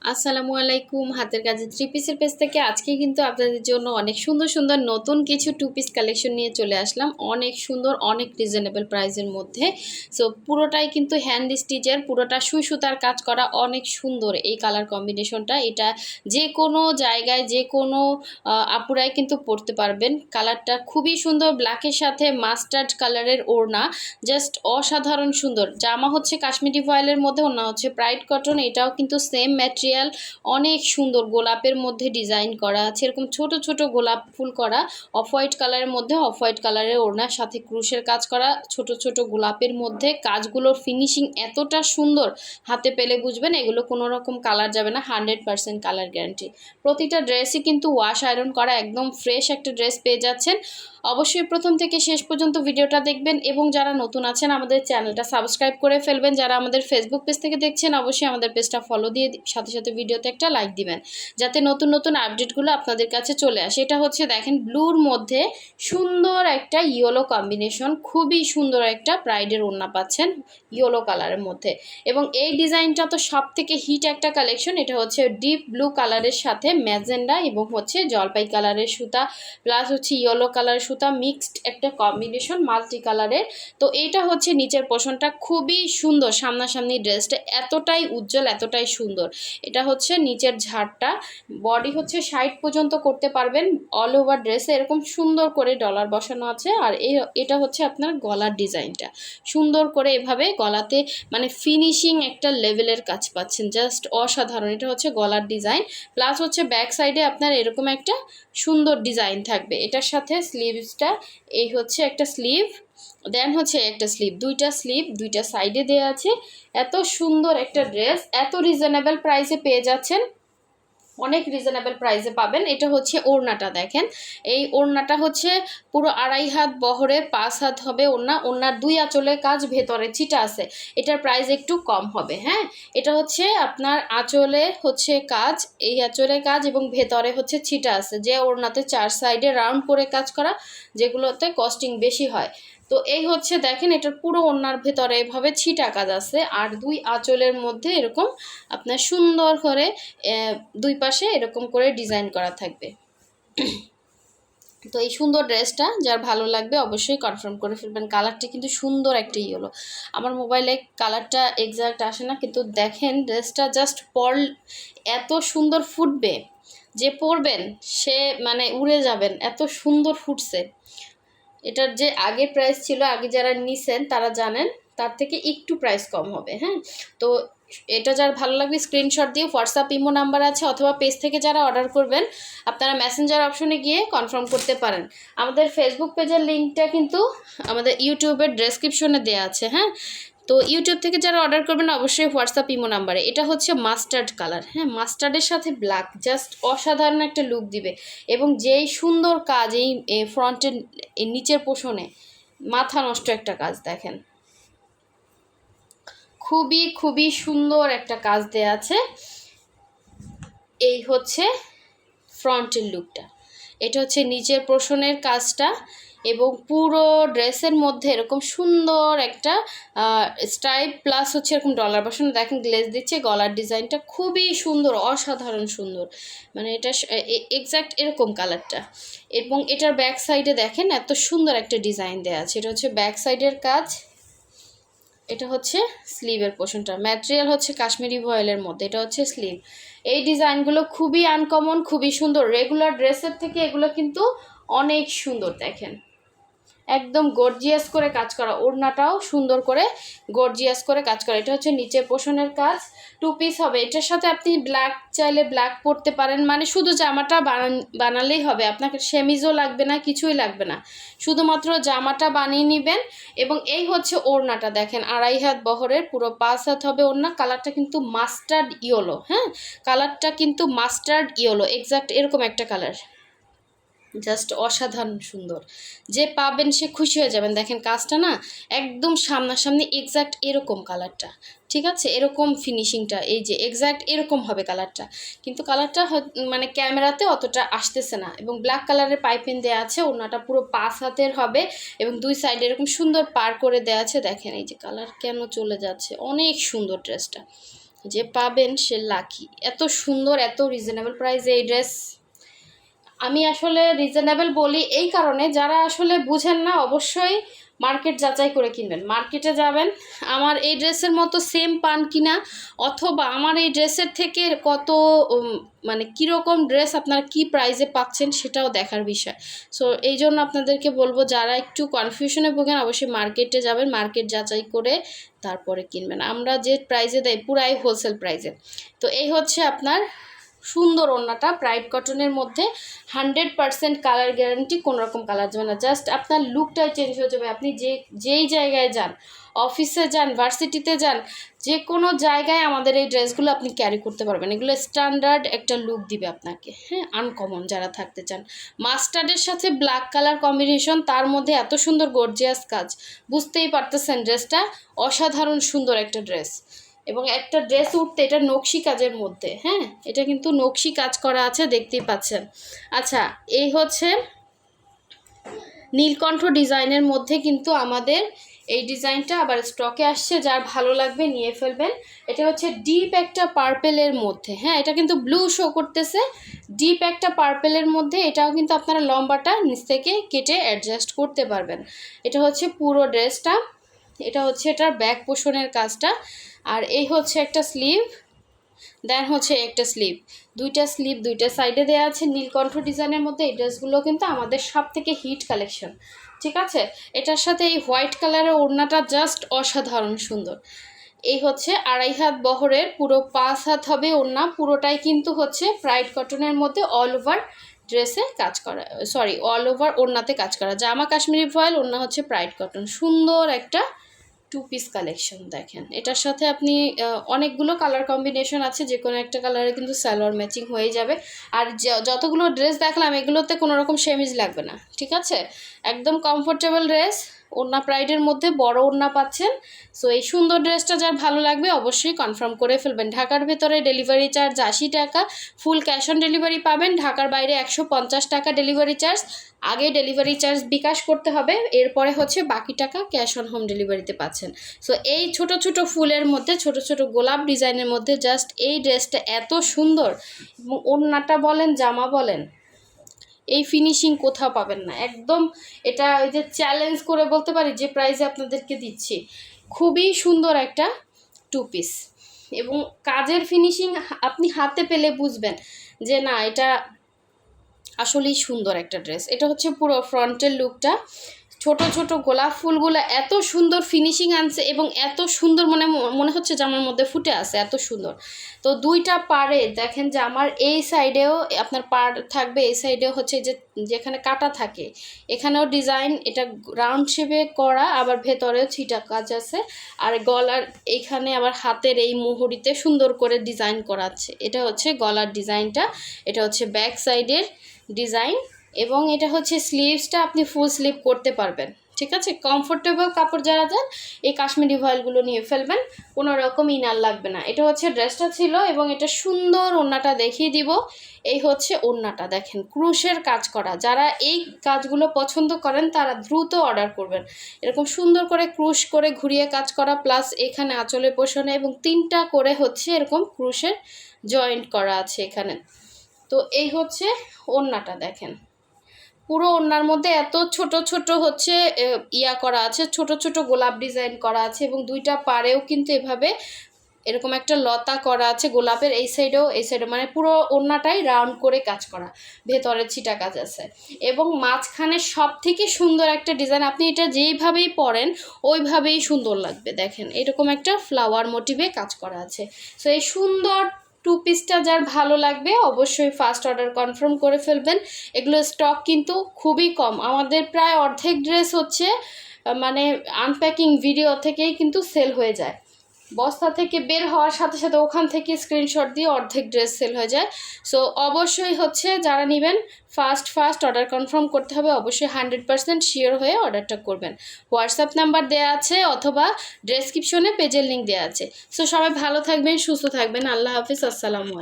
আসসালামু আলাইকুম। হাতের কাজে থ্রি পিসের পেজ থেকে আজকে কিন্তু আপনাদের জন্য অনেক সুন্দর সুন্দর নতুন কিছু টু পিস কালেকশন নিয়ে চলে আসলাম। অনেক সুন্দর, অনেক রিজনেবল প্রাইসের মধ্যে। সো পুরোটাই কিন্তু হ্যান্ড স্টিচের, পুরোটা সুই সুতার কাজ করা, অনেক সুন্দর এই কালার কম্বিনেশনটা। এটা যে কোনো জায়গায় যে কোনো আপুরাই কিন্তু পরতে পারবেন। কালারটা খুবই সুন্দর, ব্ল্যাকের সাথে মাস্টার্ড কালারের ওড়না, জাস্ট অসাধারণ সুন্দর। জামা হচ্ছে কাশ্মীরি ভয়েলের মধ্যে, ওড়না হচ্ছে প্রাইড কটন। এটাও কিন্তু সেম ম্যাটেরিয়াল, অনেক সুন্দর গোলাপের মধ্যে ডিজাইন করা আছে, এরকম ছোট ছোট গোলাপ ফুল করা, অফ হোয়াইট কালারের মধ্যে অফ হোয়াইট কালারের ওড়নার সাথে ক্রুশের কাজ করা, ছোট ছোট গোলাপের মধ্যে। কাজগুলোর ফিনিশিং এতটা সুন্দর, হাতে পেলে বুঝবেন এগুলো কোনো রকম কালার যাবে না, 100% কালার গ্যারান্টি। প্রতিটা ড্রেসই কিন্তু ওয়াশ আয়রন করা, একদম ফ্রেশ একটা ড্রেস পেয়ে যাচ্ছেন। অবশ্যই প্রথম থেকে শেষ পর্যন্ত ভিডিওটা দেখবেন এবং যারা নতুন আছেন আমাদের চ্যানেলটা সাবস্ক্রাইব করে ফেলবেন। যারা আমাদের ফেসবুক পেজ থেকে দেখছেন অবশ্যই আমাদের পেজটা ফলো দিয়ে সাথে সাথে ভিডিওতে একটা লাইক দিবেন, যাতে নতুন নতুন আপডেটগুলো আপনাদের কাছে চলে আসে। এটা হচ্ছে দেখেন ব্লুর মধ্যে সুন্দর একটা ইয়েলো কম্বিনেশন, খুবই সুন্দর একটা প্রাইডের ওড়না পাচ্ছেন ইয়েলো কালারের মধ্যে। এবং এই ডিজাইনটা তো সব থেকে হিট একটা কালেকশন। এটা হচ্ছে ডিপ ব্লু কালারের সাথে ম্যাজেন্ডা এবং হচ্ছে জলপাই কালারের সুতা, প্লাস হচ্ছে ইয়েলো কালারের সুতা, মিক্সড একটা কম্বিনেশন মাল্টি কালারের। তো এটা হচ্ছে নিচের পোর্শনটা, খুবই সুন্দর। সামনাসামনি ড্রেসটা এতটাই উজ্জ্বল, এতটাই সুন্দর। এটা হচ্ছে নিচের ঝাড়টা, বডি হচ্ছে 60 পর্যন্ত করতে পারবেন। অল ওভার ড্রেসে এরকম সুন্দর করে ডলার বসানো আছে। আর এটা হচ্ছে আপনার গলার ডিজাইনটা, সুন্দর করে এভাবে গলাতে মানে ফিনিশিং একটা লেভেলের কাজ পাচ্ছেন, জাস্ট অসাধারণ। এটা হচ্ছে গলার ডিজাইন, প্লাস হচ্ছে ব্যাক সাইডে আপনার এরকম একটা সুন্দর ডিজাইন থাকবে। এটার সাথে স্লিভসটা, এই হচ্ছে একটা স্লিভ, দেন হচ্ছে একটা স্লিভ, দুইটা স্লিভ দুইটা সাইডে দেওয়া আছে। এত সুন্দর একটা ড্রেস এত রিজনেবল প্রাইসে পেয়ে যাচ্ছেন, অনেক রিজনেবল প্রাইসে পাবেন। এটা হচ্ছে ওড়নাটা দেখেন, এই ওড়নাটা হচ্ছে পুরো 2.5 হাত বহরের, 5 হাত হবে ওড়না। ওড়নার 2 আঁচলের কাজ, ভেতরে ছিটা আছে। এটার প্রাইস একটু কম হবে। হ্যাঁ, এটা হচ্ছে আপনার আঁচলে হচ্ছে কাজ, এই আঁচলের কাজ এবং ভেতরে হচ্ছে ছিটা আছে, যে ওড়নাতে 4 সাইডে রাউন্ড করে কাজ করা, যেগুলোতে কস্টিং বেশি হয়। তো এই হচ্ছে দেখেন, এটার পুরো ওড়নার ভেতরে এভাবে ছিটা কাজ আছে, আর 2 আঁচলের মধ্যে এরকম আপনার সুন্দর করে দুই পাশে এরকম করে ডিজাইন করা থাকবে। তো এই সুন্দর ড্রেসটা যার ভালো লাগবে অবশ্যই কনফার্ম করে ফেলবেন। কালারটা কিন্তু সুন্দর একটা ইয়েলো, আমার মোবাইলে কালারটা এক্সাক্ট আসে না, কিন্তু দেখেন ড্রেসটা জাস্ট এত সুন্দর ফুটবে, যে পরবেন সে মানে উড়ে যাবেন, এত সুন্দর ফুটছে। এটার যে আগে প্রাইস ছিল, আগে যারা নিছেন তারা জানেন, তার থেকে একটু প্রাইস কম হবে। হ্যাঁ, তো এটা যার ভালো লাগবে স্ক্রিনশট দিয়ে হোয়াটসঅ্যাপ ইমো নাম্বার আছে, অথবা পেজ থেকে যারা অর্ডার করবেন আপনারা মেসেঞ্জার অপশনে গিয়ে কনফার্ম করতে পারেন। আমাদের ফেসবুক পেজের লিঙ্কটা কিন্তু আমাদের ইউটিউবের ডেসক্রিপশনে দেওয়া আছে। হ্যাঁ, তো ইউটিউব থেকে যারা অর্ডার করবেন অবশ্যই হোয়াটসঅ্যাপ ইমো নাম্বারে। এটা হচ্ছে মাস্টার্ড কালার, হ্যাঁ মাস্টার্ডের সাথে ব্ল্যাক, জাস্ট অসাধারণ একটা লুক দিবে। এবং যেই সুন্দর কাজ এই ফ্রন্টের নিচের পোষণে, মাথা নষ্ট একটা কাজ দেখেন, খুবই খুবই সুন্দর একটা কাজ দেয়া আছে। এই হচ্ছে ফ্রন্টের লুকটা, এটা হচ্ছে নিচের পোর্শনের কাজটা, এবং পুরো ড্রেসের মধ্যে এরকম সুন্দর একটা স্টাইপ, প্লাস হচ্ছে এরকম ডলার বসানো, দেখেন গ্লেজ দিচ্ছে। গলার ডিজাইনটা খুবই সুন্দর, অসাধারণ সুন্দর, মানে এটা এক্স্যাক্ট এরকম কালারটা। এবং এটার ব্যাক সাইডে দেখেন এত সুন্দর একটা ডিজাইন দেওয়া আছে, এটা হচ্ছে ব্যাক সাইডের কাজ। এটা হচ্ছে স্লিভের পোর্শনটা, ম্যাটেরিয়াল হচ্ছে কাশ্মীরি ভয়েলের মধ্যে, এটা হচ্ছে স্লিভ। এই ডিজাইনগুলো খুবই আনকমন, খুবই সুন্দর, রেগুলার ড্রেসের থেকে এগুলো কিন্তু অনেক সুন্দর। দেখেন একদম গর্জিয়াস করে কাজ করা, ওড়নাটাও সুন্দর করে গর্জিয়াস করে কাজ করা। এটা হচ্ছে নিচের পোর্শনের কাজ, টু পিস হবে। এটার সাথে আপনি ব্ল্যাক চাইলে ব্ল্যাক পরতে পারেন, মানে শুধু জামাটা বানালেই হবে, আপনাকে সেমিজও লাগবে না, কিছুই লাগবে না, শুধুমাত্র জামাটা বানিয়ে নেবেন। এবং এই হচ্ছে ওড়নাটা দেখেন, 2.5 হাত বহরের, পুরো 5 হাত হবে ওড়না। কালারটা কিন্তু মাস্টার্ড ইয়েলো, হ্যাঁ কালারটা কিন্তু মাস্টার্ড ইয়েলো, এক্স্যাক্ট এরকম একটা কালার, জাস্ট অসাধারণ সুন্দর। যে পাবেন সে খুশি হয়ে যাবেন। দেখেন কাজটা না একদম সামনাসামনি এক্স্যাক্ট এরকম কালারটা, ঠিক আছে, এরকম ফিনিশিংটা, এই যে এক্স্যাক্ট এরকম হবে কালারটা, কিন্তু কালারটা মানে ক্যামেরাতে অতটা আসতেছে না। এবং ব্ল্যাক কালারের পাইপিং দেওয়া আছে, ওড়নাটা পুরো 5 হাতের হবে এবং 2 সাইডে এরকম সুন্দর পার করে দেওয়া আছে। দেখেন এই যে কালার কেন চলে যাচ্ছে, অনেক সুন্দর ড্রেসটা, যে পাবেন সে লাকি। এত সুন্দর, এত রিজনেবল প্রাইসে এই ড্রেস। আমি আসলে রিজনেবল বলি এই কারণে, যারা আসলে বুঝেন না অবশ্যই মার্কেট যাচাই করে কিনবেন। মার্কেটে যাবেন, আমার এই ড্রেসের মতো সেম পান কিনা, অথবা আমার এই ড্রেসের থেকে কত মানে কীরকম ড্রেস আপনারা কি প্রাইসে পাচ্ছেন সেটাও দেখার বিষয়। সো এই জন্য আপনাদেরকে বলবো, যারা একটু কনফিউশনে ভোগেন অবশ্যই মার্কেটে যাবেন, মার্কেট যাচাই করে তারপরে কিনবেন। আমরা যে প্রাইসে দেয় পুরাই হোলসেল প্রাইসে। তো এই হচ্ছে আপনার সুন্দর ওড়নাটা, প্রাইড কটনের মধ্যে 100% কালার গ্যারান্টি, কোনো রকম কালার যাবে না। জাস্ট আপনার লুকটাই চেঞ্জ হয়ে যাবে। আপনি যেই জায়গায় যান, অফিসে যান, ভার্সিটিতে যান, যে কোনো জায়গায় আমাদের এই ড্রেসগুলো আপনি ক্যারি করতে পারবেন। এগুলো স্ট্যান্ডার্ড একটা লুক দিবে আপনাকে, হ্যাঁ, আনকমন যারা থাকতে চান। মাস্টার্ডের সাথে ব্ল্যাক কালার কম্বিনেশন, তার মধ্যে এত সুন্দর গর্জিয়াস কাজ, বুঝতেই পারতেছেন ড্রেসটা অসাধারণ সুন্দর একটা ড্রেস। এবং একটা ড্রেস উঠতে এটা নকশি কাজের মধ্যে, হ্যাঁ, এটা কিন্তু নকশি কাজ করা আছে, দেখতেই পাচ্ছেন। আচ্ছা, এই হচ্ছে নীলকণ্ঠ ডিজাইনের মধ্যে কিন্তু আমাদের এই ডিজাইনটা আবার স্টকে আসছে, যার ভালো লাগবে নিয়ে ফেলবেন। এটা হচ্ছে ডিপ একটা পার্পেলের মধ্যে, হ্যাঁ, এটা কিন্তু ব্লু শো করতেছে, ডিপ একটা পার্পেলের মধ্যে। এটাও কিন্তু আপনারা লম্বাটা নিচ থেকে কেটে অ্যাডজাস্ট করতে পারবেন। এটা হচ্ছে পুরো ড্রেসটা, এটা হচ্ছে এটার ব্যাক পোর্শনের কাজটা। আর এই হচ্ছে একটা স্লিভ, দেন হচ্ছে একটা স্লিভ, দুইটা স্লিভ দুইটা সাইডে দেওয়া আছে নীলকণ্ঠ ডিজাইনের মধ্যে। এই ড্রেসগুলো কিন্তু আমাদের সব থেকে হিট কালেকশন, ঠিক আছে। এটার সাথে এই হোয়াইট কালারের ওড়নাটা জাস্ট অসাধারণ সুন্দর। এই হচ্ছে 2.5 হাত বহরের, পুরো 5 হাত হবে ওড়না, পুরোটাই কিন্তু হচ্ছে প্রাইড কটনের মধ্যে অল ওভার ড্রেসে কাজ করা, সরি অল ওভার ওড়নাতে কাজ করা। জামা কাশ্মীরি ফয়েল, ওড়না হচ্ছে প্রাইড কটন। সুন্দর একটা 2 পিস কালেকশন দেখেন। এটার সাথে আপনি অনেকগুলো কালার কম্বিনেশন আছে, যে কোনো একটা কালারে কিন্তু সালোয়ার ম্যাচিং হয়ে যাবে। আর যতগুলো ড্রেস দেখলাম এগুলোতে কোনো রকম সেমিজ লাগবে না, ঠিক আছে, একদম কমফোর্টেবল ড্রেস। ওড়না প্রাইডের মধ্যে বড় ওড়না পাচ্ছেন। সো এই সুন্দর ড্রেসটা যার ভালো লাগবে অবশ্যই কনফার্ম করে ফেলবেন। ঢাকার ভেতরে ডেলিভারি চার্জ 80 টাকা, ফুল ক্যাশ অন ডেলিভারি পাবেন। ঢাকার বাইরে 150 টাকা ডেলিভারি চার্জ। আগে ডেলিভারি চার্জ বিকাশ করতে হবে, এরপরে হচ্ছে বাকি টাকা ক্যাশ অন হোম ডেলিভারিতে পাচ্ছেন। সো এই ছোট ছোট ফুলের মধ্যে, ছোট ছোট গোলাপ ডিজাইনের মধ্যে জাস্ট এই ড্রেসটা এত সুন্দর, এবং ওড়নাটা বলেন জামা বলেন, এই ফিনিশিং কোথাও পাবেন না একদম। এটা ওই যে চ্যালেঞ্জ করে বলতে পারি যে প্রাইসে আপনাদেরকে দিচ্ছি। খুবই সুন্দর একটা 2 পিস, এবং কাজের ফিনিশিং আপনি হাতে পেলে বুঝবেন যে না, এটা আসলেই সুন্দর একটা ড্রেস। এটা হচ্ছে পুরো ফ্রন্টের লুকটা, ছোট ছোট গোলাপ ফুলগুলো এত সুন্দর ফিনিশিং আনছে, এবং এত সুন্দর মনে হচ্ছে জামার মধ্যে ফুটে আছে, এত সুন্দর। তো দুইটা পাড়ে দেখেন যে আমার এই সাইডেও আপনার পাড় থাকবে, এই সাইডেও হচ্ছে যে যেখানে কাটা থাকে এখানেও ডিজাইন, এটা রাউন্ড শেপে করা, আবার ভেতরেও ছিটা কাজ আছে। আর গলার এইখানে আবার হাতের এই মুহুরিতে সুন্দর করে ডিজাইন করা আছে। এটা হচ্ছে গলার ডিজাইনটা, এটা হচ্ছে ব্যাক সাইডের ডিজাইন, এবং এটা হচ্ছে স্লিভসটা আপনি ফুল স্লিভ করতে পারবেন, ঠিক আছে। কমফোর্টেবল কাপড় যারা যান এই কাশ্মীরি ভয়েলগুলো নিয়ে ফেলবেন, কোনো রকম ইনার লাগবে না। এটা হচ্ছে ড্রেসটা ছিল, এবং এটা সুন্দর ওড়নাটা দেখিয়ে দিব। এই হচ্ছে ওড়নাটা দেখেন, ক্রুশের কাজ করা। যারা এই কাজগুলো পছন্দ করেন তারা দ্রুত অর্ডার করবেন। এরকম সুন্দর করে ক্রুশ করে ঘুরিয়ে কাজ করা, প্লাস এখানে আঁচলের পোষণে, এবং 3টা করে হচ্ছে এরকম ক্রুশের জয়েন্ট করা আছে এখানে। তো এই হচ্ছে ওড়নাটা দেখেন, পুরো ওড়নার মধ্যে এত ছোট ছোট হচ্ছে ইয়া করা আছে, ছোট ছোট গোলাপ ডিজাইন করা আছে, এবং দুইটা পাড়েও কিন্তু এভাবে এরকম একটা লতা করা আছে গোলাপের, এই সাইডেও এই সাইডে, মানে পুরো ওড়নাটাই রাউন্ড করে কাজ করা, ভেতরে ছিটা কাজ আছে। এবং মাঝখানে সব থেকে সুন্দর একটা ডিজাইন, আপনি এটা যেইভাবেই পরেন ওইভাবেই সুন্দর লাগবে। দেখেন এরকম একটা ফ্লাওয়ার মোটিভে কাজ করা আছে। সো এই সুন্দর 2 পিসটা যার ভালো লাগবে অবশ্যই ফার্স্ট অর্ডার কনফার্ম করে ফেলবেন। এগুলো স্টক কিন্তু খুবই কম, আমাদের প্রায় অর্ধেক ড্রেস হচ্ছে মানে আনপ্যাকিং ভিডিও থেকেই কিন্তু সেল হয়ে যায়। বস্তা থেকে বের হওয়ার সাথে সাথে ওখান থেকে স্ক্রিনশট দিয়ে অর্ধেক ড্রেস সেল হয়ে যায়। সো অবশ্যই হচ্ছে যারা নেবেন ফার্স্ট অর্ডার কনফার্ম করতে হবে, অবশ্যই 100% শিওর হয়ে অর্ডারটা করবেন। হোয়াটসঅ্যাপ নাম্বার দেওয়া আছে, অথবা ডেসক্রিপশনে পেজের লিঙ্ক দেওয়া আছে। সো সবাই ভালো থাকবেন, সুস্থ থাকবেন। আল্লাহ হাফিজ, আসসালামু আলাইকুম।